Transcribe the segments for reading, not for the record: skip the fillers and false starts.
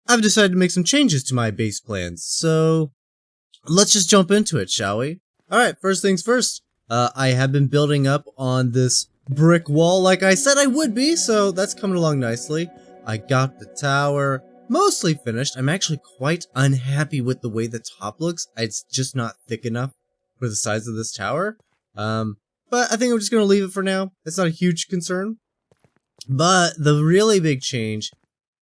I've decided to make some changes to my base plans, so let's just jump into it, shall we? Alright, first things first. I have been building up on this brick wall like I said I would be, so that's coming along nicely. I got the tower mostly finished. I'm actually quite unhappy with the way the top looks. It's just not thick enough for the size of this tower. But I think I'm just going to leave it for now. It's not a huge concern. But the really big change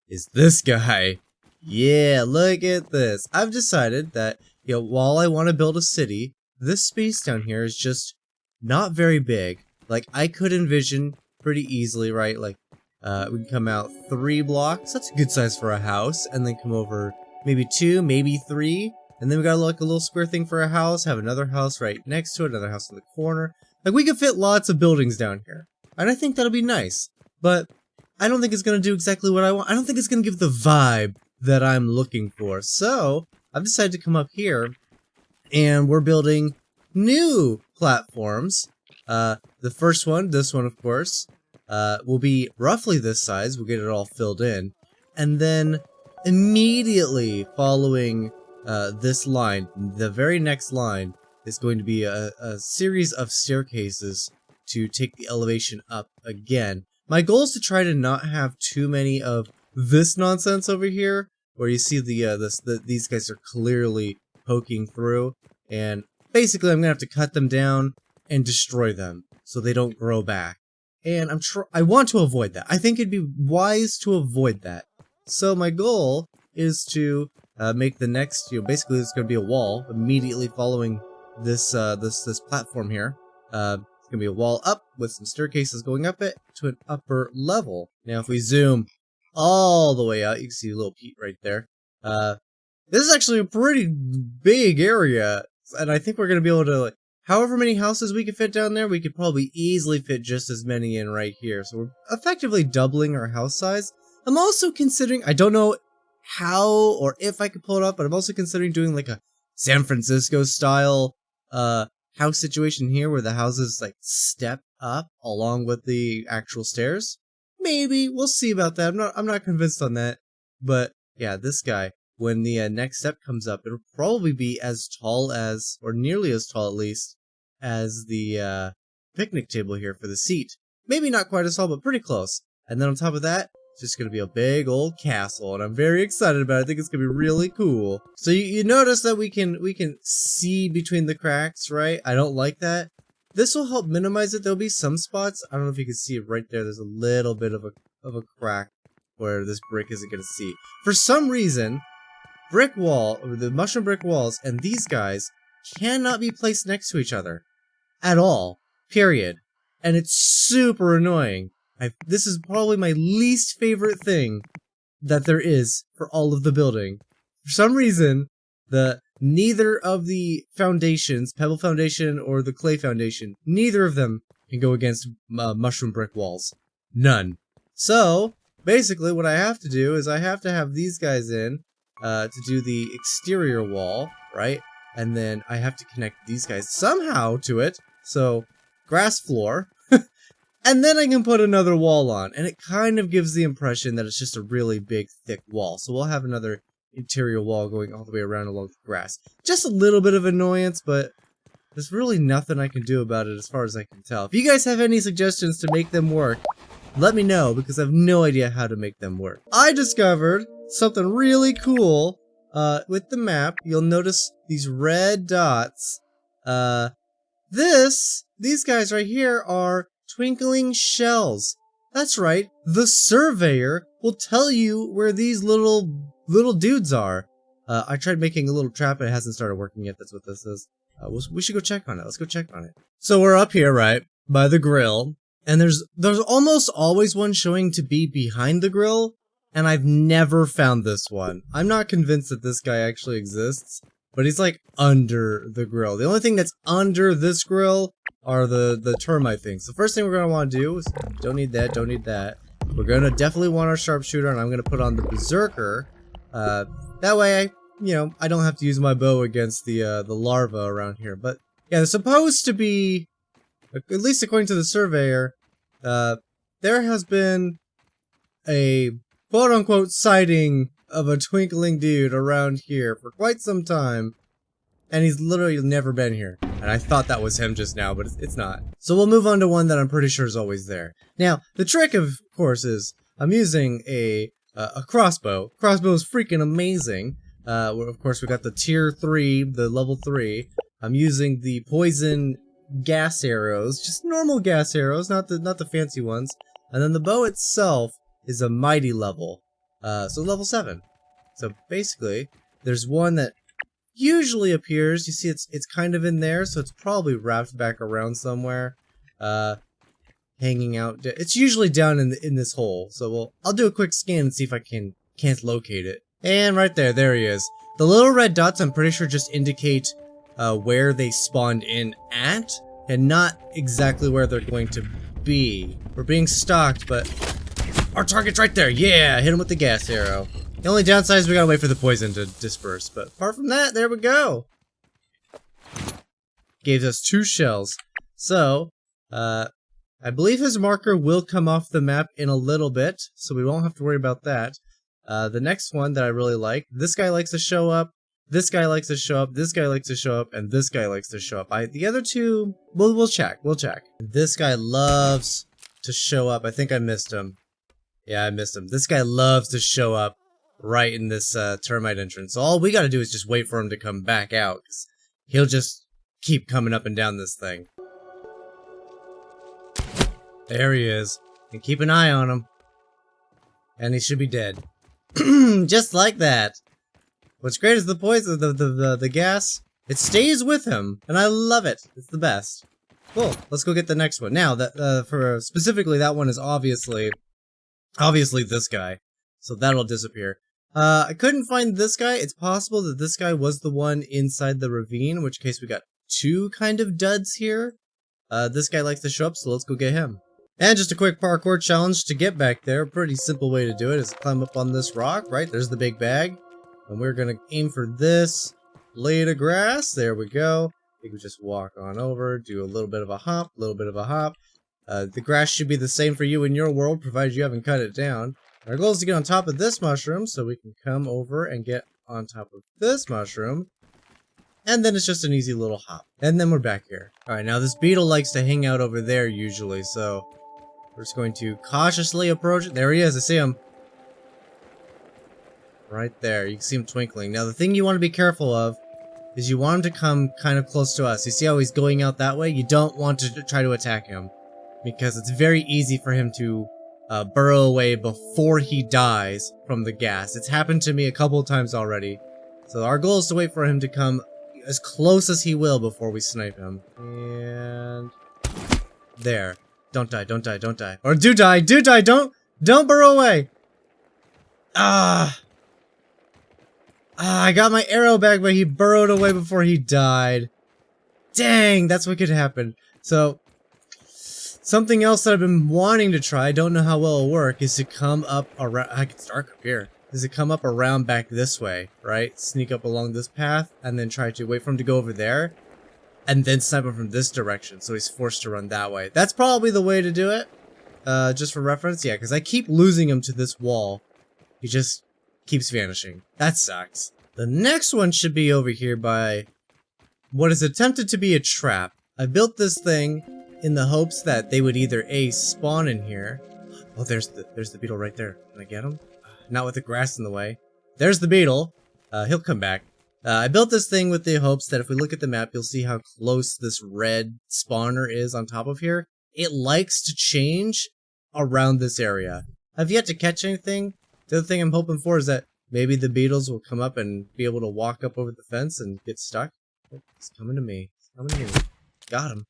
is this guy. Yeah, look at this. I've decided that, while I want to build a city, this space down here is just not very big. Like, I could envision pretty easily, right? Like, we can come out 3 blocks. That's a good size for a house. And then come over maybe 2, maybe 3. And then we got like a little square thing for a house. Have another house right next to it. Another house in the corner. Like, we could fit lots of buildings down here. And I think that'll be nice. But I don't think it's going to do exactly what I want. I don't think it's going to give the vibe that I'm looking for. So I've decided to come up here and we're building new platforms. The first one, this one of course, will be roughly this size. We'll get it all filled in. And then immediately following this line, the very next line is going to be a series of staircases to take the elevation up again. My goal is to try to not have too many of this nonsense over here, where you see these guys are clearly poking through, and basically I'm gonna have to cut them down and destroy them so they don't grow back. And I want to avoid that. I think it'd be wise to avoid that. So my goal is to make the next, basically it's gonna be a wall immediately following this this platform here. It's gonna be a wall up with some staircases going up it to an upper level. Now if we zoom all the way out, you can see a little peak right there. This is actually a pretty big area, and I think we're gonna be able to, however many houses we could fit down there, we could probably easily fit just as many in right here. So we're effectively doubling our house size. I'm also considering, I don't know how or if I could pull it off, but I'm also considering doing like a San Francisco style house situation here where the houses like step up along with the actual stairs. Maybe we'll see about that. I'm not convinced on that. But yeah, this guy, when the next step comes up, it'll probably be as tall as, or nearly as tall at least, as the picnic table here for the seat. Maybe not quite as tall, but pretty close. And then on top of that, it's just gonna be a big old castle, and I'm very excited about it. I think it's gonna be really cool. So you notice that we can see between the cracks, right? I don't like that. This will help minimize it. There'll be some spots. I don't know if you can see it right there. There's a little bit of a crack where this brick isn't gonna see. For some reason, the mushroom brick walls and these guys cannot be placed next to each other at all. Period. And it's super annoying. This is probably my least favorite thing that there is for all of the building. For some reason, neither of the foundations, Pebble Foundation or the Clay Foundation, neither of them can go against mushroom brick walls. None. So, basically what I have to do is I have to have these guys in to do the exterior wall, right? And then I have to connect these guys somehow to it. So, grass floor. And then I can put another wall on, and it kind of gives the impression that it's just a really big, thick wall. So we'll have another interior wall going all the way around along the grass. Just a little bit of annoyance, but there's really nothing I can do about it as far as I can tell. If you guys have any suggestions to make them work, let me know, because I have no idea how to make them work. I discovered something really cool with the map. You'll notice these red dots. These guys right here are twinkling shells. That's right, the surveyor will tell you where these little dudes are. I tried making a little trap and it hasn't started working yet. That's what this is. We should go check on it. Let's go check on it. So we're up here, right, by the grill, and there's almost always one showing to be behind the grill, and I've never found this one. I'm not convinced that this guy actually exists, but he's like under the grill. The only thing that's under this grill are the termite things. The first thing we're gonna want to do is don't need that. We're gonna definitely want our sharpshooter, and I'm gonna put on the berserker. That way, I don't have to use my bow against the larva around here. But yeah, there's supposed to be, at least according to the surveyor, there has been a quote-unquote sighting of a twinkling dude around here for quite some time. And he's literally never been here. And I thought that was him just now, but it's not. So we'll move on to one that I'm pretty sure is always there. Now, the trick, of course, is I'm using a crossbow. Crossbow is freaking amazing. Of course, we got the tier 3, the level 3. I'm using the poison gas arrows, just normal gas arrows, not the fancy ones. And then the bow itself is a mighty level, so level 7. So basically, there's one that usually appears. You see, it's kind of in there, so it's probably wrapped back around somewhere, hanging out. It's usually down in this hole. So I'll do a quick scan and see if I can't locate it. And right there he is. The little red dots, I'm pretty sure, just indicate where they spawned in at, and not exactly where they're going to be. We're being stalked, but our target's right there. Yeah, hit him with the gas arrow. The only downside is we gotta wait for the poison to disperse, but apart from that, there we go. Gave us 2 shells. So, I believe his marker will come off the map in a little bit, so we won't have to worry about that. The next one that I really like, this guy likes to show up, this guy likes to show up, this guy likes to show up, and this guy likes to show up. The other two, we'll check. This guy loves to show up. I think I missed him. Yeah, I missed him. This guy loves to show up right in this termite entrance. So all we gotta do is just wait for him to come back out, 'cause he'll just keep coming up and down this thing. There he is. And keep an eye on him. And he should be dead. Just like that. What's great is the poison, the gas, it stays with him, and I love it. It's the best. Cool. Let's go get the next one. Now, for specifically, that one is obviously this guy, so that'll disappear. I couldn't find this guy. It's possible that this guy was the one inside the ravine, in which case we got 2 kind of duds here. This guy likes to show up, so let's go get him. And just a quick parkour challenge to get back there. Pretty simple way to do it is climb up on this rock, right? There's the big bag. And we're gonna aim for this blade of grass. There we go. You can just walk on over, do a little bit of a hop, the grass should be the same for you in your world, provided you haven't cut it down. Our goal is to get on top of this mushroom, so we can come over and get on top of this mushroom. And then it's just an easy little hop. And then we're back here. Alright, now this beetle likes to hang out over there usually, so we're just going to cautiously approach it. There he is, I see him. Right there, you can see him twinkling. Now the thing you want to be careful of is you want him to come kind of close to us. You see how he's going out that way? You don't want to try to attack him, because it's very easy for him to burrow away before he dies from the gas. It's happened to me a couple of times already. So our goal is to wait for him to come as close as he will before we snipe him. And there. Don't die, don't die, don't die. Or do die, don't burrow away! I got my arrow back, but he burrowed away before he died. Dang, that's what could happen. So, something else that I've been wanting to try, I don't know how well it'll work, is to come up around, I can start up here, is to come up around back this way, right? Sneak up along this path, and then try to wait for him to go over there, and then snipe him from this direction, so he's forced to run that way. That's probably the way to do it, just for reference, yeah, because I keep losing him to this wall. He just keeps vanishing. That sucks. The next one should be over here by what is attempted to be a trap. I built this thing in the hopes that they would either A, spawn in here. Oh, there's the beetle right there. Can I get him? Not with the grass in the way. There's the beetle. He'll come back. I built this thing with the hopes that if we look at the map, you'll see how close this red spawner is on top of here. It likes to change around this area. I've yet to catch anything. The other thing I'm hoping for is that maybe the beetles will come up and be able to walk up over the fence and get stuck. Oh, he's coming to me. He's coming to me. Got him.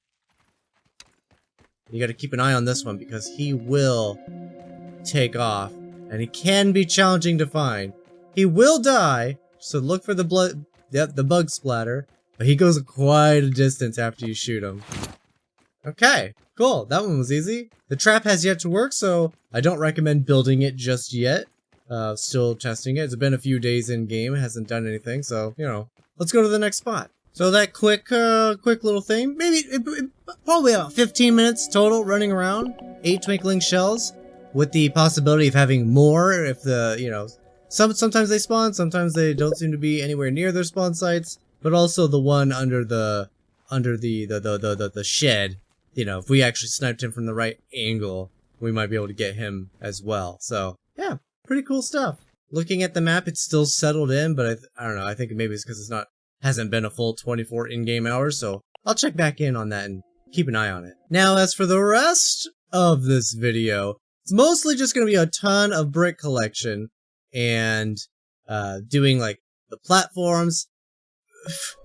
You gotta keep an eye on this one because he will take off. And he can be challenging to find. He will die, so look for the blood, the bug splatter. But he goes quite a distance after you shoot him. Okay, cool. That one was easy. The trap has yet to work, so I don't recommend building it just yet. Still testing it. It's been a few days in game. It hasn't done anything, so, you know, let's go to the next spot. So that quick little thing, maybe, probably about 15 minutes total running around. 8 twinkling shells, with the possibility of having more if the, you know, sometimes they spawn, sometimes they don't seem to be anywhere near their spawn sites, but also the one under the shed. You know, if we actually sniped him from the right angle, we might be able to get him as well. So, yeah, pretty cool stuff. Looking at the map, it's still settled in, but I don't know, I think maybe it's because hasn't been a full 24 in-game hours, so I'll check back in on that and keep an eye on it. Now, as for the rest of this video, it's mostly just going to be a ton of brick collection and doing, like, the platforms.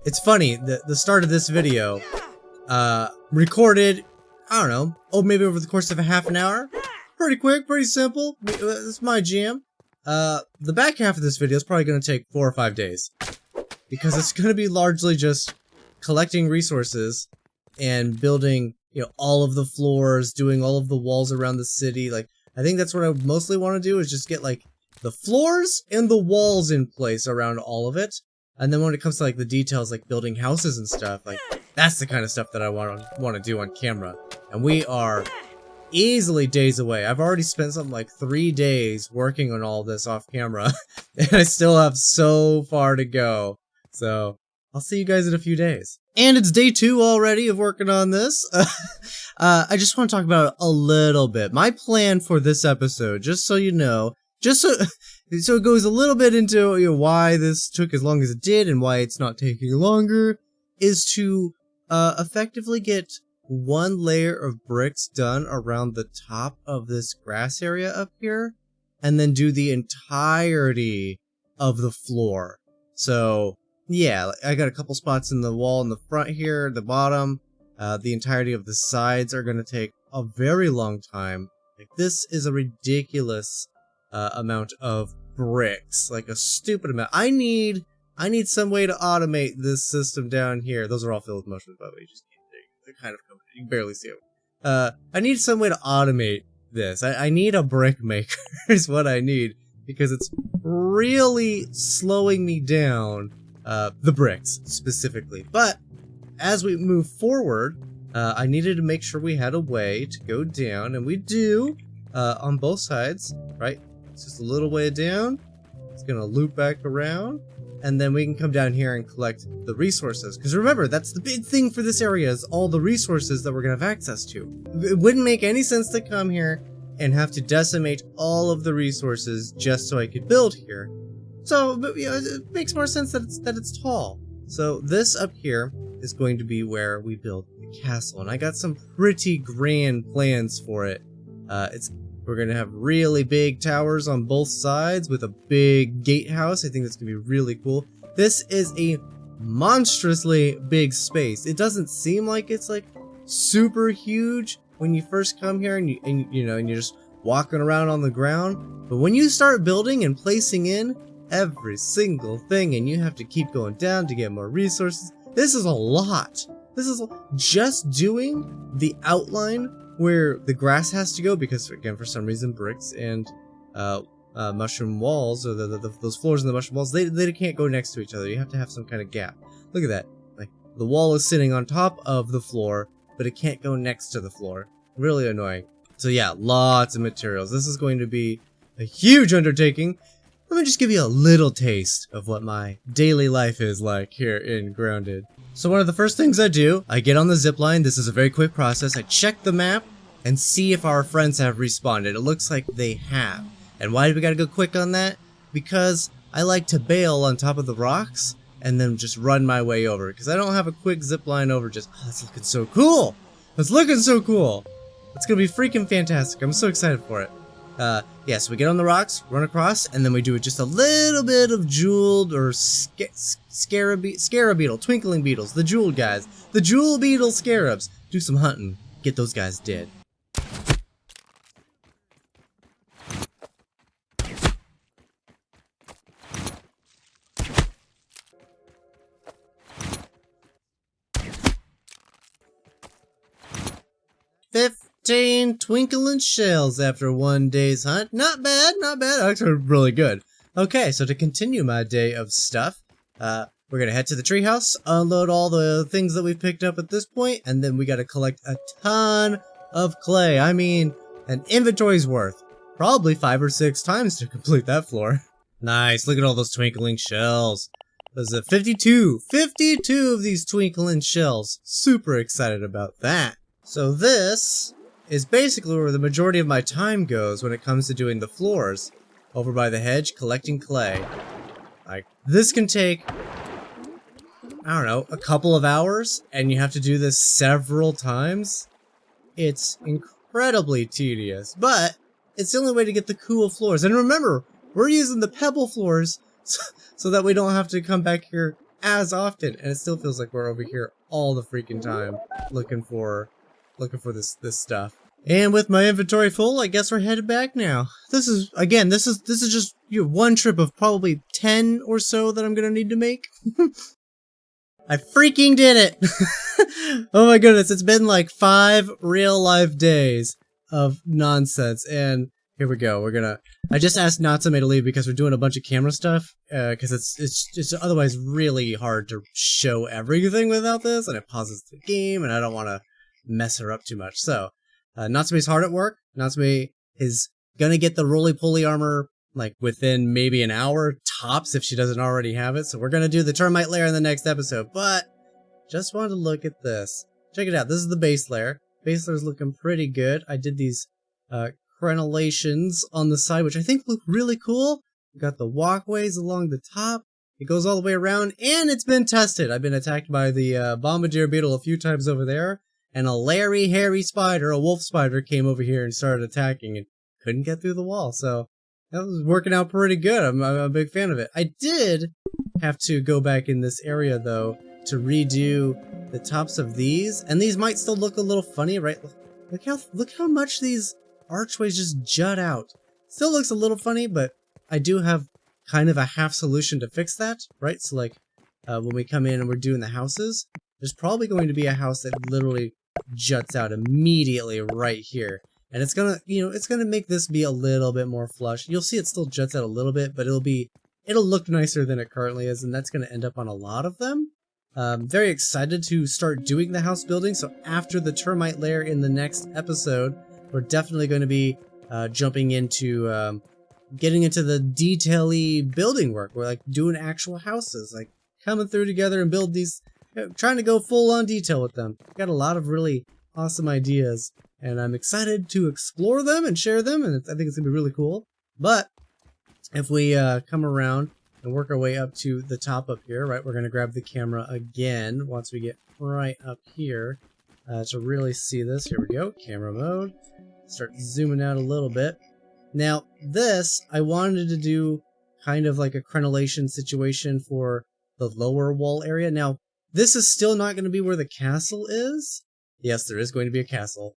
It's funny, the start of this video, recorded, I don't know, maybe over the course of a half an hour. Pretty quick, pretty simple. It's my jam. The back half of this video is probably going to take 4 or 5 days. Because it's going to be largely just collecting resources and building, you know, all of the floors, doing all of the walls around the city. Like, I think that's what I mostly want to do, is just get, like, the floors and the walls in place around all of it. And then when it comes to, like, the details, like building houses and stuff, like, that's the kind of stuff that I want to do on camera. And we are easily days away. I've already spent something like 3 days working on all this off camera, and I still have so far to go. So, I'll see you guys in a few days. And it's day 2 already of working on this. I just want to talk about it a little bit. My plan for this episode, just so you know, just so it goes a little bit into, you know, why this took as long as it did and why it's not taking longer, is to effectively get 1 layer of bricks done around the top of this grass area up here, and then do the entirety of the floor. So, yeah, I got a couple spots in the wall in the front here, the bottom. The entirety of the sides are going to take a very long time. Like, this is a ridiculous amount of bricks, like a stupid amount. I need some way to automate this system down here. Those are all filled with mushrooms, by the way. You just they're kind of coming. You can barely see them. I need some way to automate this. I need a brick maker is what I need, because it's really slowing me down. The bricks, specifically. But, as we move forward, I needed to make sure we had a way to go down, and we do, on both sides, right? It's just a little way down, it's gonna loop back around, and then we can come down here and collect the resources. Because remember, that's the big thing for this area, is all the resources that we're gonna have access to. It wouldn't make any sense to come here and have to decimate all of the resources just so I could build here. So, you know, it makes more sense that it's tall. So this up here is going to be where we build the castle, and I got some pretty grand plans for it. We're gonna have really big towers on both sides with a big gatehouse. I think that's gonna be really cool. This is a monstrously big space. It doesn't seem like it's like super huge when you first come here and you're just walking around on the ground. But when you start building and placing in every single thing, and you have to keep going down to get more resources, this is a lot. This is just doing the outline where the grass has to go, because again, for some reason, bricks and mushroom walls, or those floors in the mushroom walls, they can't go next to each other. You have to have some kind of gap. Look at that. Like, the wall is sitting on top of the floor, but it can't go next to the floor. Really annoying. So yeah, lots of materials. This is going to be a huge undertaking. Let me just give you a little taste of what my daily life is like here in Grounded. So one of the first things I do, I get on the zipline. This is a very quick process. I check the map and see if our friends have respawned. It looks like they have. And why do we gotta go quick on that? Because I like to bail on top of the rocks and then just run my way over. Because I don't have a quick zipline over just, oh, that's looking so cool. That's looking so cool. It's gonna be freaking fantastic. I'm so excited for it. Yeah, so we get on the rocks, run across, and then we do just a little bit of jeweled or scarab beetle, twinkling beetles, the jeweled guys, the jewel beetle scarabs. Do some hunting, get those guys dead. Twinkling shells after 1 day's hunt. Not bad, not bad. Actually, really good. Okay, so to continue my day of stuff, we're gonna head to the treehouse, unload all the things that we've picked up at this point, and then we gotta collect a ton of clay. I mean, an inventory's worth. Probably 5 or 6 times to complete that floor. Nice, look at all those twinkling shells. There's a 52 of these twinkling shells. Super excited about that. So this is basically where the majority of my time goes when it comes to doing the floors. Over by the hedge, collecting clay. Like, this can take, I don't know, a couple of hours, and you have to do this several times. It's incredibly tedious, but it's the only way to get the cool floors. And remember, we're using the pebble floors so that we don't have to come back here as often. And it still feels like we're over here all the freaking time looking for this stuff. And with my inventory full, I guess we're headed back now. This is just one trip of probably 10 or so that I'm gonna need to make. I freaking did it! Oh my goodness, it's been like 5 real life days of nonsense, and here we go. I just asked Natsume to leave because we're doing a bunch of camera stuff, because it's otherwise really hard to show everything without this, and it pauses the game, and I don't want to mess her up too much. So, Natsume's hard at work. Natsume is gonna get the roly-poly armor like within maybe an hour tops if she doesn't already have it. So we're gonna do the termite lair in the next episode, but just wanted to look at this. Check it out. This is the base layer. Base layer's looking pretty good. I did these crenellations on the side, which I think look really cool. We got the walkways along the top. It goes all the way around, and it's been tested. I've been attacked by the bombardier beetle a few times over there, and a Larry hairy spider, a wolf spider, came over here and started attacking and couldn't get through the wall. So that was working out pretty good. I'm a big fan of it. I did have to go back in this area though to redo the tops of these, and these might still look a little funny, right? Look how much these archways just jut out. Still looks a little funny, but I do have kind of a half solution to fix that, right? So like when we come in and we're doing the houses, there's probably going to be a house that literally juts out immediately right here. And it's gonna, it's gonna make this be a little bit more flush. You'll see it still juts out a little bit, but it'll look nicer than it currently is, and that's gonna end up on a lot of them. Very excited to start doing the house building, so after the termite lair in the next episode, we're definitely going to be jumping into getting into the detail-y building work. We're like doing actual houses, like coming through together and build these, trying to go full on detail with them. Got a lot of really awesome ideas, and I'm excited to explore them and share them, and I think it's gonna be really cool. But if we come around and work our way up to the top up here, right, we're gonna grab the camera again once we get right up here to really see this. Here we go, camera mode. Start zooming out a little bit. Now this, I wanted to do kind of like a crenellation situation for the lower wall area. Now this is still not going to be where the castle is. Yes, there is going to be a castle.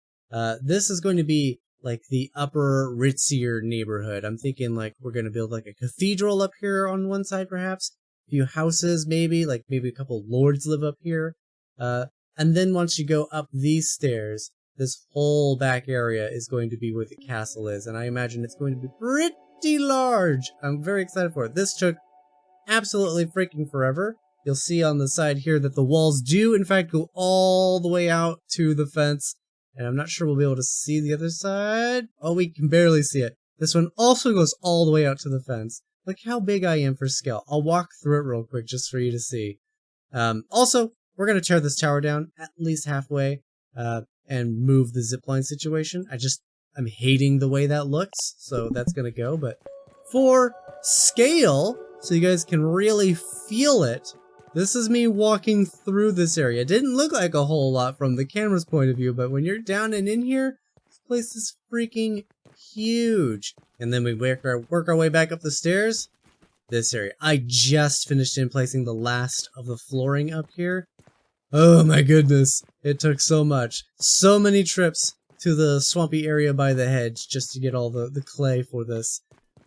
This is going to be like the upper, ritzier neighborhood. I'm thinking like we're going to build like a cathedral up here on one side, perhaps. A few houses, maybe a couple lords live up here. And then once you go up these stairs, this whole back area is going to be where the castle is. And I imagine it's going to be pretty large. I'm very excited for it. This took absolutely freaking forever. You'll see on the side here that the walls do, in fact, go all the way out to the fence. And I'm not sure we'll be able to see the other side. Oh, we can barely see it. This one also goes all the way out to the fence. Look how big I am for scale. I'll walk through it real quick just for you to see. Also, we're going to tear this tower down at least halfway and move the zipline situation. I'm hating the way that looks, so that's going to go. But for scale, so you guys can really feel it, this is me walking through this area. It didn't look like a whole lot from the camera's point of view, but when you're down and in here, this place is freaking huge. And then we work our way back up the stairs. This area. I just finished in placing the last of the flooring up here. Oh my goodness. It took so much. So many trips to the swampy area by the hedge just to get all the clay for this.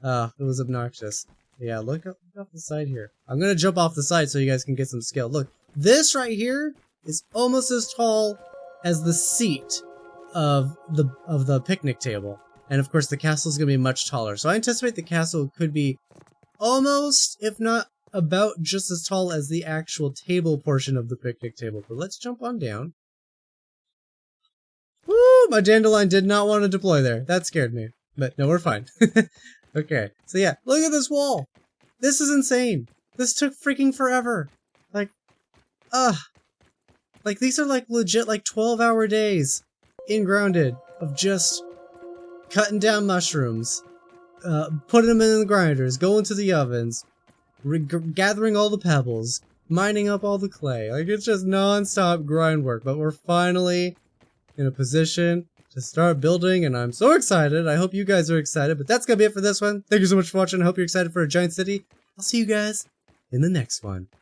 It was obnoxious. Yeah, look off the side here. I'm gonna jump off the side so you guys can get some scale. Look, this right here is almost as tall as the seat of the picnic table. And of course the castle is gonna be much taller. So I anticipate the castle could be almost, if not about just as tall as the actual table portion of the picnic table. But let's jump on down. Woo! My dandelion did not want to deploy there. That scared me. But no, we're fine. Okay, so yeah, look at this wall. This is insane. This took freaking forever. Like, like these are like legit like 12-hour days in grounded of just cutting down mushrooms, putting them in the grinders, going to the ovens, gathering all the pebbles, mining up all the clay. Like, it's just non-stop grind work, but we're finally in a position to start building, and I'm so excited. I hope you guys are excited, but that's gonna be it for this one. Thank you so much for watching. I hope you're excited for a giant city. I'll see you guys in the next one.